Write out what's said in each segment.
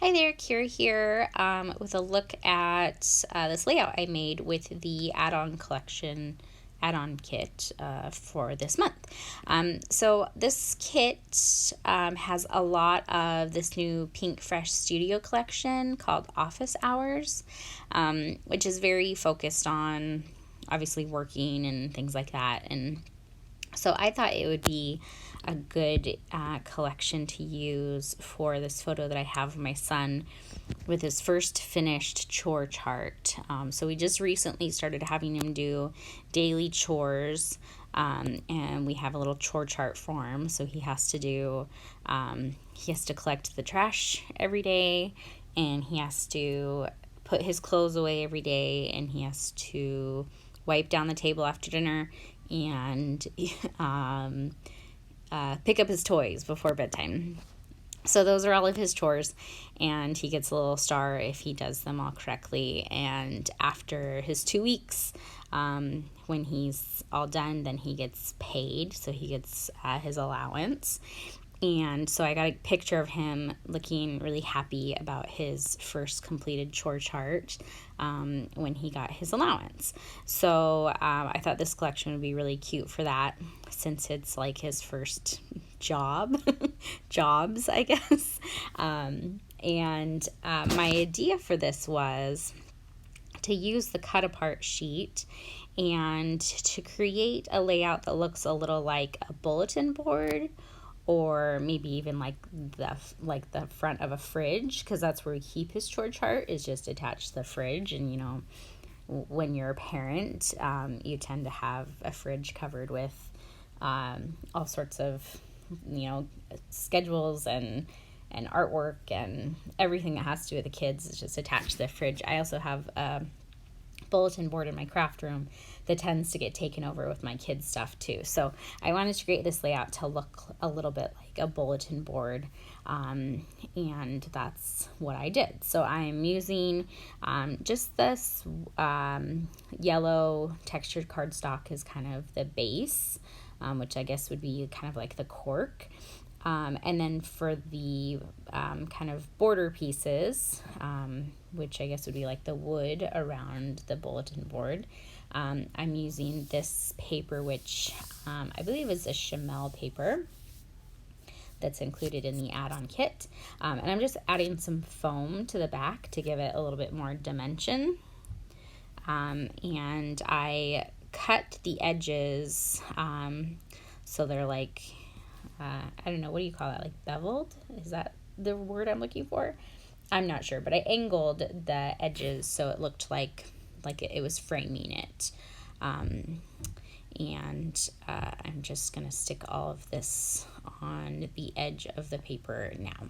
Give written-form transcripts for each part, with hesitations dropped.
Hi there, Kira here with a look at this layout I made with the add-on collection, add-on kit for this month. So this kit has a lot of this new Pink Fresh Studio collection called Office Hours, which is very focused on obviously working and things like that. And so I thought it would be a good collection to use for this photo that I have of my son with his first finished chore chart. So we just recently started having him do daily chores, and we have a little chore chart for him. So he has to collect the trash every day, and he has to put his clothes away every day, and he has to wipe down the table after dinner, and pick up his toys before bedtime. So those are all of his chores, and he gets a little star if he does them all correctly. And after his 2 weeks, when he's all done, then he gets paid, so he gets his allowance. And so I got a picture of him looking really happy about his first completed chore chart when he got his allowance. So I thought this collection would be really cute for that, since it's like his first jobs, I guess. And my idea for this was to use the cut apart sheet and to create a layout that looks a little like a bulletin board, or maybe even like the front of a fridge, because that's where we keep his chore chart, is just attached to the fridge. And you know, when you're a parent, you tend to have a fridge covered with all sorts of, you know, schedules and artwork and everything that has to do with the kids is just attached to the fridge. I also have a bulletin board in my craft room that tends to get taken over with my kids' stuff too. So I wanted to create this layout to look a little bit like a bulletin board, and that's what I did. So I'm using just this yellow textured cardstock as kind of the base, which I guess would be kind of like the cork. And then for the kind of border pieces, which I guess would be like the wood around the bulletin board, I'm using this paper, which I believe is a Chamel paper that's included in the add-on kit. And I'm just adding some foam to the back to give it a little bit more dimension. And I cut the edges so they're like, I don't know, what do you call that? Like beveled? Is that the word I'm looking for? I'm not sure, but I angled the edges so it looked like it was framing it. And I'm just going to stick all of this on the edge of the paper now.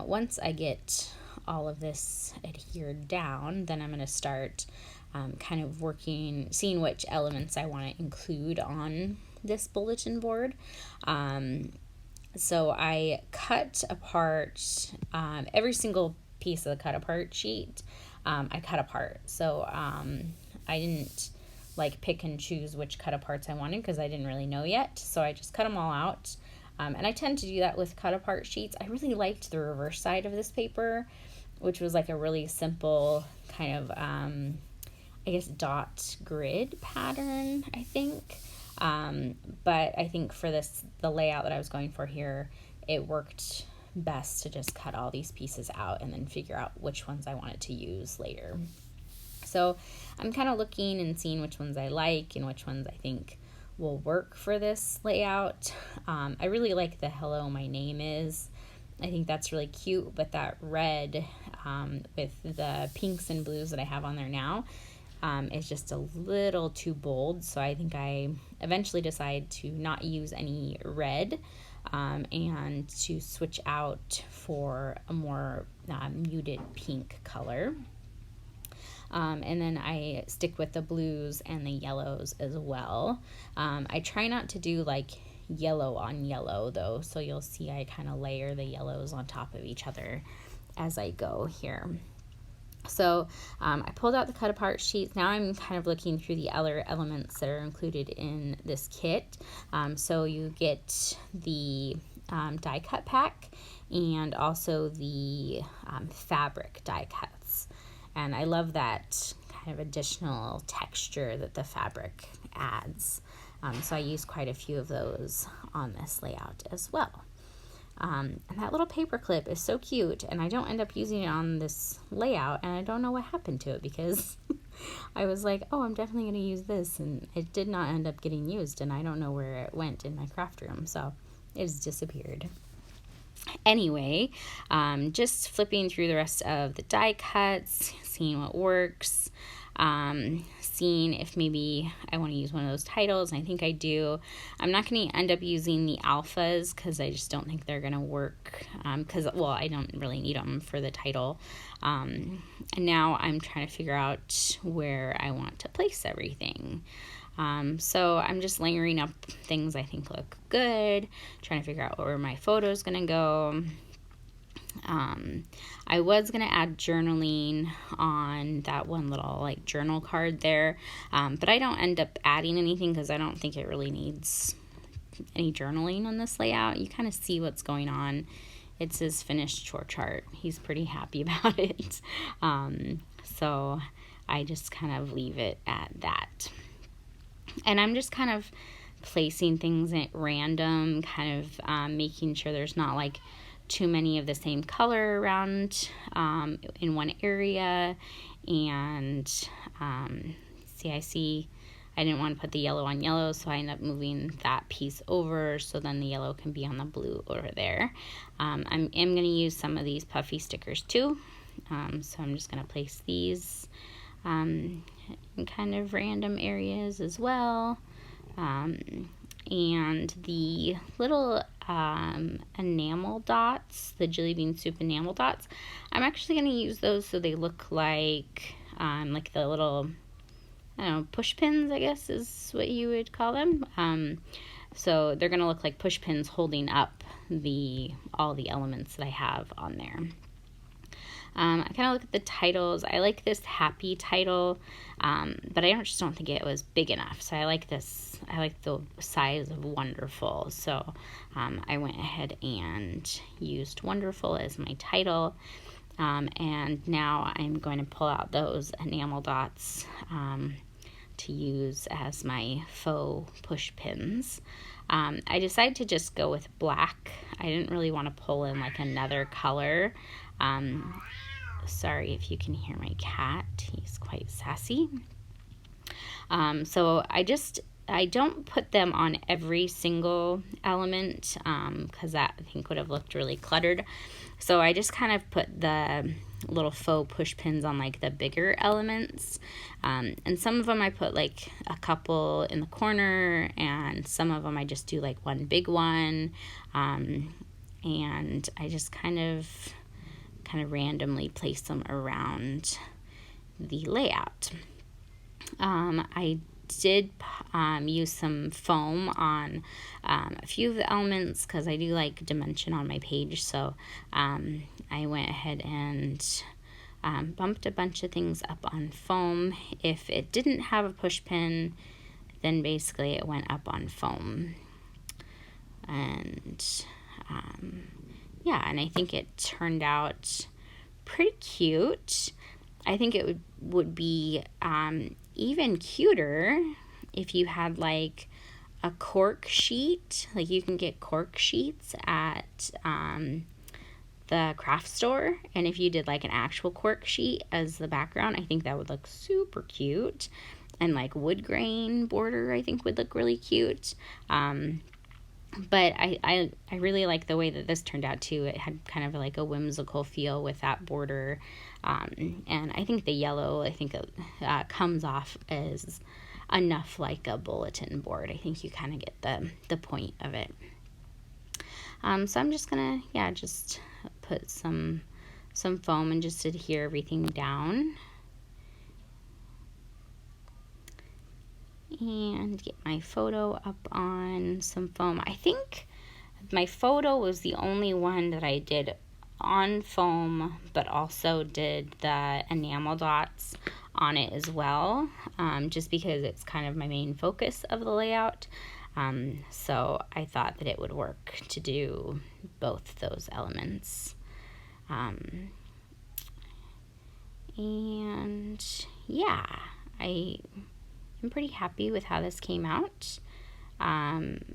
Once I get all of this adhered down, then I'm going to start kind of seeing which elements I want to include on this bulletin board. So I cut apart every single piece of the cut apart sheet. I cut apart. So I didn't like pick and choose which cut aparts I wanted, because I didn't really know yet. So I just cut them all out. And I tend to do that with cut apart sheets. I really liked the reverse side of this paper, which was like a really simple kind of, I guess, dot grid pattern, I think. But I think for the layout that I was going for here, it worked best to just cut all these pieces out and then figure out which ones I wanted to use later. So I'm kind of looking and seeing which ones I like and which ones I think will work for this layout. I really like the "Hello, my name is." I think that's really cute, but that red with the pinks and blues that I have on there now is just a little too bold. So I think I eventually decided to not use any red and to switch out for a more muted pink color. And then I stick with the blues and the yellows as well. I try not to do like yellow on yellow though, so you'll see I kind of layer the yellows on top of each other as I go here. So I pulled out the cut apart sheets. Now I'm kind of looking through the other elements that are included in this kit. So you get the die cut pack, and also the fabric die cuts. And I love that kind of additional texture that the fabric adds. So I use quite a few of those on this layout as well. And that little paper clip is so cute, and I don't end up using it on this layout, and I don't know what happened to it because I was like, oh, I'm definitely going to use this, and it did not end up getting used, and I don't know where it went in my craft room, so it has disappeared. Anyway, just flipping through the rest of the die cuts, seeing what works, seeing if maybe I want to use one of those titles, and I think I do. I'm not going to end up using the alphas because I just don't think they're going to work, because, well, I don't really need them for the title. And now I'm trying to figure out where I want to place everything. So I'm just layering up things I think look good, trying to figure out where my photo is going to go. I was going to add journaling on that one little like journal card there, but I don't end up adding anything because I don't think it really needs any journaling on this layout. You kind of see what's going on. It's his finished chore chart. He's pretty happy about it. So I just kind of leave it at that. And I'm just kind of placing things at random, kind of making sure there's not like too many of the same color around in one area. And see, I didn't want to put the yellow on yellow, so I ended up moving that piece over so then the yellow can be on the blue over there. I am going to use some of these puffy stickers too. So I'm just going to place these in kind of random areas as well. And the little enamel dots, the Jelly Bean Soup enamel dots, I'm actually going to use those so they look like the little, I don't know, push pins, I guess is what you would call them. So they're going to look like push pins holding up all the elements that I have on there. I kind of look at the titles. I like this happy title, but I just don't think it was big enough. So I like this. I like the size of wonderful. So I went ahead and used wonderful as my title. And now I'm going to pull out those enamel dots to use as my faux push pins. I decided to just go with black. I didn't really want to pull in like another color. Sorry if you can hear my cat. He's quite sassy. So I don't put them on every single element because that I think would have looked really cluttered. So I just kind of put the little faux push pins on like the bigger elements. And some of them I put like a couple in the corner, and some of them I just do like one big one. And I just kind of randomly place them around the layout. I did use some foam on a few of the elements because I do like dimension on my page, so I went ahead and bumped a bunch of things up on foam. If it didn't have a push pin, then basically it went up on foam. And yeah, and I think it turned out pretty cute. I think it would be even cuter if you had like a cork sheet. Like you can get cork sheets at the craft store, and if you did like an actual cork sheet as the background, I think that would look super cute. And like wood grain border I think would look really cute. But I really like the way that this turned out too. It had kind of like a whimsical feel with that border. And I think the yellow, comes off as enough like a bulletin board. I think you kind of get the point of it. So I'm just going to, just put some foam and just adhere everything down. And get my photo up on some foam. I think my photo was the only one that I did on foam, but also did the enamel dots on it as well, just because it's kind of my main focus of the layout. So I thought that it would work to do both those elements. And yeah, I am pretty happy with how this came out. And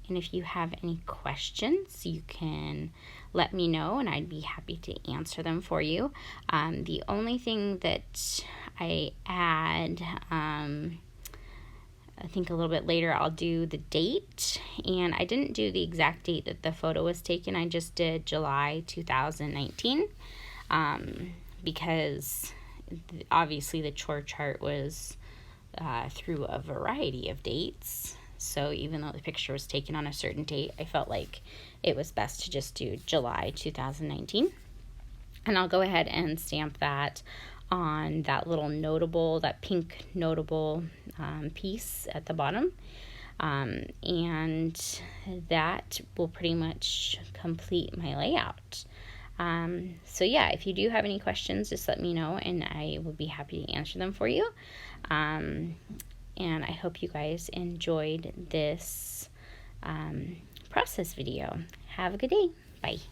if you have any questions, you can let me know and I'd be happy to answer them for you. The only thing that I add, I think a little bit later I'll do the date, and I didn't do the exact date that the photo was taken. I just did July 2019, because obviously the chore chart was through a variety of dates. So even though the picture was taken on a certain date, I felt like it was best to just do July 2019. And I'll go ahead and stamp that on that little notable, that pink notable piece at the bottom. And that will pretty much complete my layout. So yeah, if you do have any questions, just let me know and I will be happy to answer them for you. And I hope you guys enjoyed this process video. Have a good day. Bye.